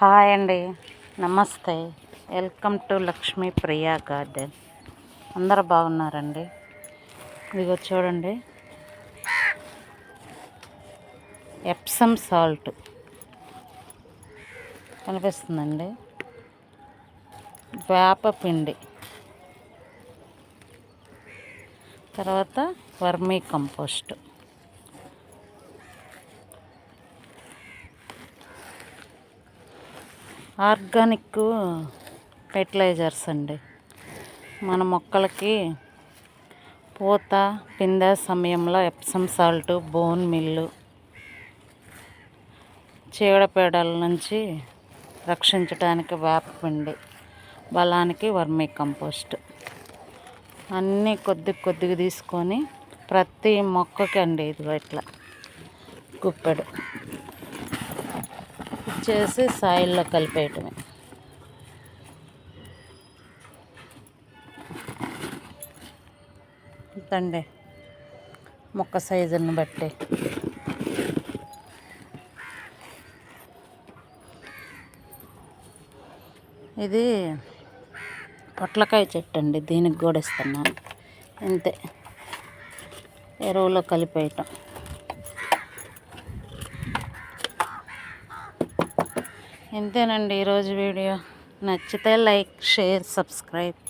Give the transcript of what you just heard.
Hi అండి, నమస్తే. Welcome to Lakshmi Priya garden. అందరూ బాగున్నారండి? ఇదిగో చూడండి, ఎప్సమ్ సాల్ట్ కనిపిస్తుందండి, వేప పిండి, తర్వాత వర్మీ కంపోస్ట్, ఆర్గానిక్ ఫెర్టిలైజర్స్ అండి. మన మొక్కలకి పూత పిందె సమయంలో ఎప్సమ్ సాల్ట్, బోన్ మిల్లు, చీడపీడల నుంచి రక్షించడానికి వేపపిండి, బలానికి వర్మీ కంపోస్ట్ అన్నీ కొద్దిగా తీసుకొని ప్రతి మొక్కకి అండి ఇదిగో ఇట్లా గుప్పెడు ఇచ్చేసి సాయిల్లో కలిపేయటమే. ఇంతండి, మొక్క సైజుని బట్టి. ఇది పొట్లకాయ చెట్టు అండి, దీనికి కూడా ఇస్తున్నాను. అంతే, ఎరువులో కలిపేయటం. ఇంతేనండి ఈరోజు వీడియో. నచ్చితే లైక్, షేర్, సబ్స్క్రైబ్.